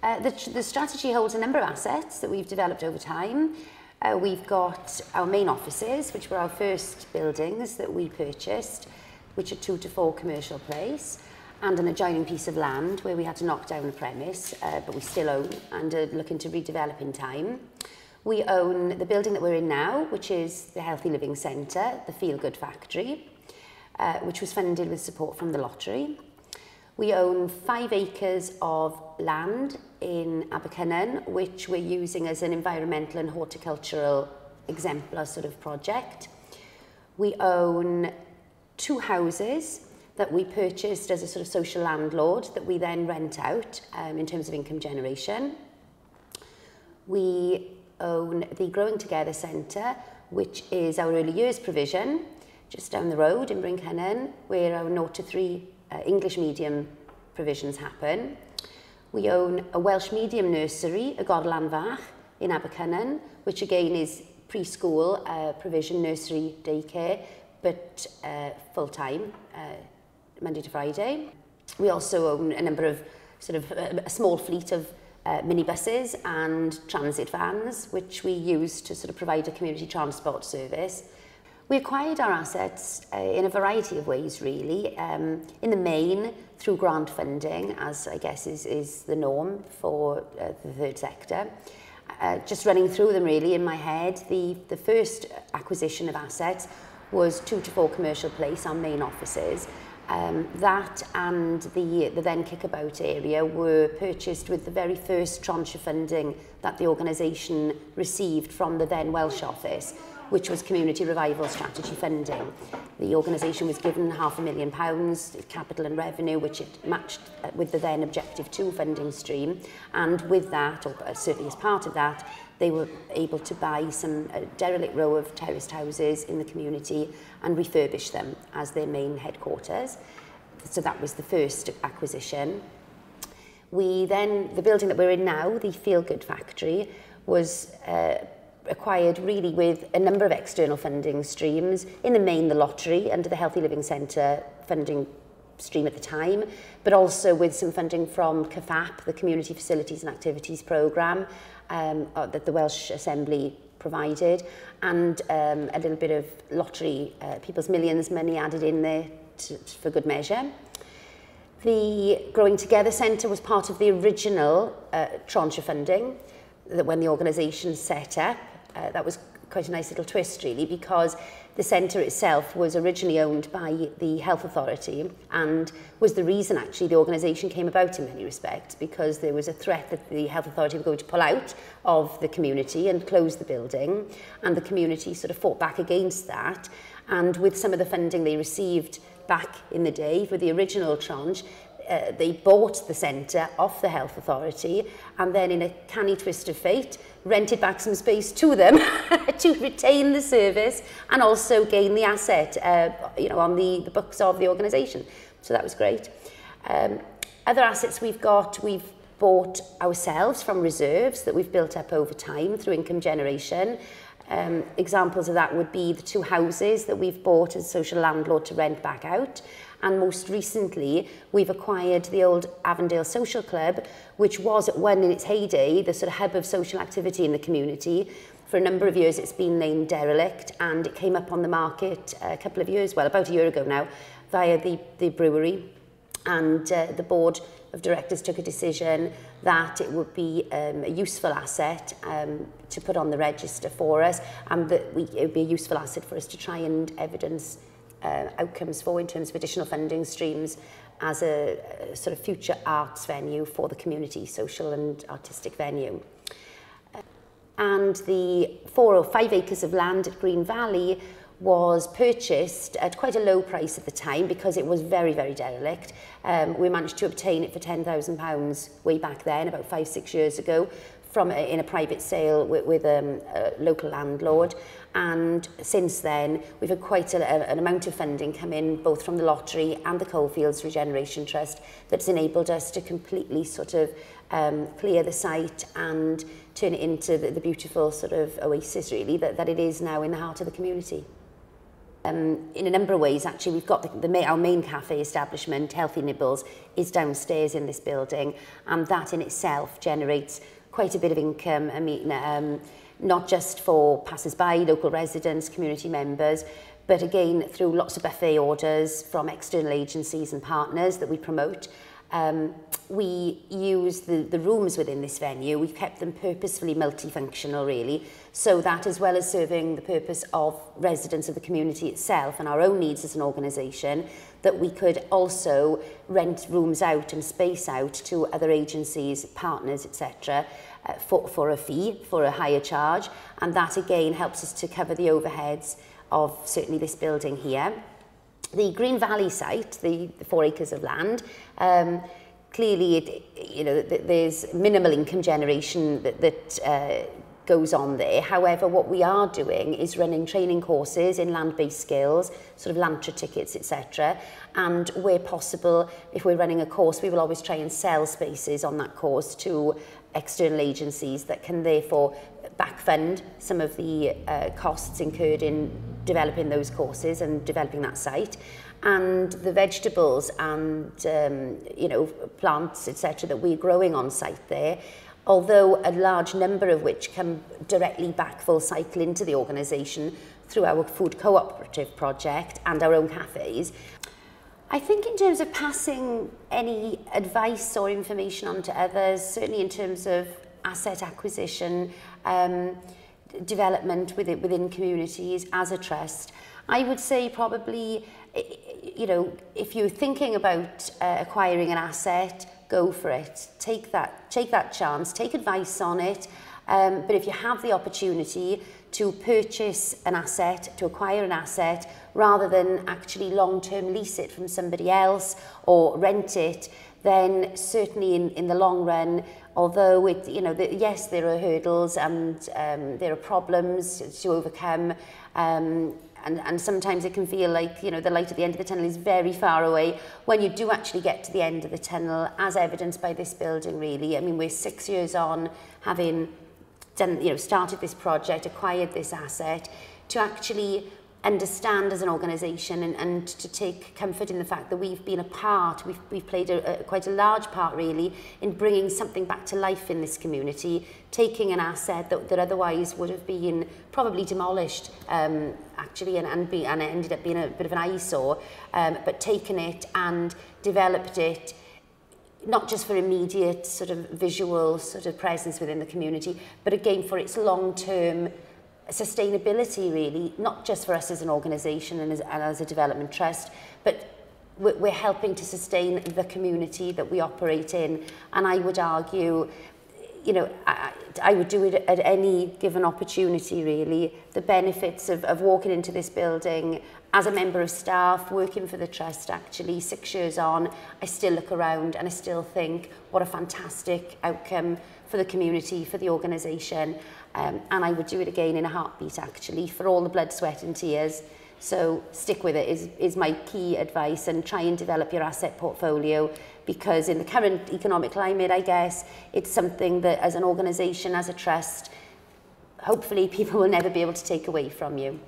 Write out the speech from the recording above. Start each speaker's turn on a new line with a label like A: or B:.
A: The strategy holds a number of assets that we've developed over time. We've got our main offices, which were our first buildings that we purchased, which are 2 to 4 Commercial Place, and an adjoining piece of land where we had to knock down a premise, but we still own and are looking to redevelop in time. We own the building that we're in now, which is the Healthy Living Centre, the Feel Good Factory, which was funded with support from the lottery. We own 5 acres of land in Bryncynon, which we're using as an environmental and horticultural exemplar sort of project. We own 2 houses that we purchased as a sort of social landlord that we then rent out in terms of income generation. We own the Growing Together Centre, which is our early years provision, just down the road in Bryncynon, where our 0 to 3 English medium provisions happen. We own a Welsh medium nursery, y Gorlan Fach, in Bryncynon, which again is preschool provision, nursery, daycare, but full-time, Monday to Friday. We also own a number of sort of a small fleet of minibuses and transit vans, which we use to sort of provide a community transport service. We acquired our assets in a variety of ways, really. In the main, through grant funding, as I guess is the norm for the third sector. Just running through them really in my head, the first acquisition of assets was 2 to 4 Commercial Place, our main offices. That and the then Kickabout area were purchased with the very first tranche of funding that the organisation received from the then Welsh office, which was Community Revival Strategy funding. The organisation was given £500,000 capital and revenue, which it matched with the then Objective 2 funding stream, and with that, or certainly as part of that, they were able to buy some derelict row of terraced houses in the community and refurbish them as their main headquarters. So that was the first acquisition. We then, the building that we're in now, the Feel Good Factory, was acquired really with a number of external funding streams, in the main the lottery under the Healthy Living Centre funding stream at the time, but also with some funding from CFAP, the Community Facilities and Activities Programme, that the Welsh Assembly provided, and a little bit of lottery, People's Millions money added in there for good measure. The Growing Together Centre was part of the original tranche of funding that when the organisation set up. That was quite a nice little twist really, because the centre itself was originally owned by the Health Authority and was the reason actually the organisation came about in many respects, because there was a threat that the Health Authority were going to pull out of the community and close the building, and the community sort of fought back against that, and with some of the funding they received back in the day for the original tranche, they bought the centre off the Health Authority and then in a canny twist of fate rented back some space to them to retain the service and also gain the asset you know, on the books of the organisation. So that was great. Other assets we've bought ourselves from reserves that we've built up over time through income generation. Examples of that would be the 2 houses that we've bought as social landlord to rent back out. And most recently, we've acquired the old Avondale Social Club, which was at one in its heyday, the sort of hub of social activity in the community. For a number of years, it's been named derelict, and it came up on the market a couple of years, well, about a year ago now, via the brewery. And the board of directors took a decision that it would be a useful asset to put on the register for us, and that it would be a useful asset for us to try and evidence outcomes for in terms of additional funding streams as a sort of future arts venue for the community, social and artistic venue. And the 4 or 5 acres of land at Green Valley was purchased at quite a low price at the time because it was very, very derelict. We managed to obtain it for £10,000 way back then, about 5-6 years ago, in a private sale with a local landlord, and since then we've had quite an amount of funding come in both from the lottery and the Coalfields Regeneration Trust that's enabled us to completely sort of clear the site and turn it into the beautiful sort of oasis really that it is now in the heart of the community. in a number of ways. Actually, we've got our main cafe establishment, Healthy Nibbles, is downstairs in this building, and that in itself generates quite a bit of income. I mean, not just for passers-by, local residents, community members, but again through lots of buffet orders from external agencies and partners that we promote. We use the rooms within this venue, we've kept them purposefully multifunctional really, so that as well as serving the purpose of residents of the community itself and our own needs as an organisation, that we could also rent rooms out and space out to other agencies, partners, etc. For a fee, for a higher charge, and that again helps us to cover the overheads of certainly this building here. The Green Valley site, the 4 acres of land, clearly there's minimal income generation that goes on there. However, what we are doing is running training courses in land-based skills, sort of Lantra tickets, etc. And where possible, if we're running a course, we will always try and sell spaces on that course to external agencies that can therefore backfund some of the costs incurred in developing those courses and developing that site. And the vegetables and plants, etc., that we're growing on site there, although a large number of which come directly back full cycle into the organisation through our food cooperative project and our own cafes. I think in terms of passing any advice or information on to others, certainly in terms of asset acquisition, development within communities as a trust, I would say probably, if you're thinking about acquiring an asset, go for it. Take that chance, take advice on it. But if you have the opportunity to purchase an asset, to acquire an asset, rather than actually long-term lease it from somebody else or rent it, then certainly in the long run, although yes, there are hurdles and there are problems to overcome, and sometimes it can feel like the light at the end of the tunnel is very far away. When you do actually get to the end of the tunnel, as evidenced by this building, really, I mean, we're 6 years on, having done, started this project, acquired this asset, to actually understand as an organisation and to take comfort in the fact that we've been a part, we've played quite a large part really in bringing something back to life in this community, taking an asset that otherwise would have been probably demolished actually and ended up being a bit of an eyesore, but taken it and developed it not just for immediate sort of visual sort of presence within the community, but again for its long-term sustainability really, not just for us as an organisation and as a development trust, but we're helping to sustain the community that we operate in. And I would argue, I would do it at any given opportunity really. The benefits of walking into this building as a member of staff, working for the trust actually, 6 years on, I still look around and I still think what a fantastic outcome for the community, for the organisation. And I would do it again in a heartbeat actually, for all the blood, sweat and tears. So stick with it is my key advice, and try and develop your asset portfolio, because in the current economic climate, I guess, it's something that as an organisation, as a trust, hopefully people will never be able to take away from you.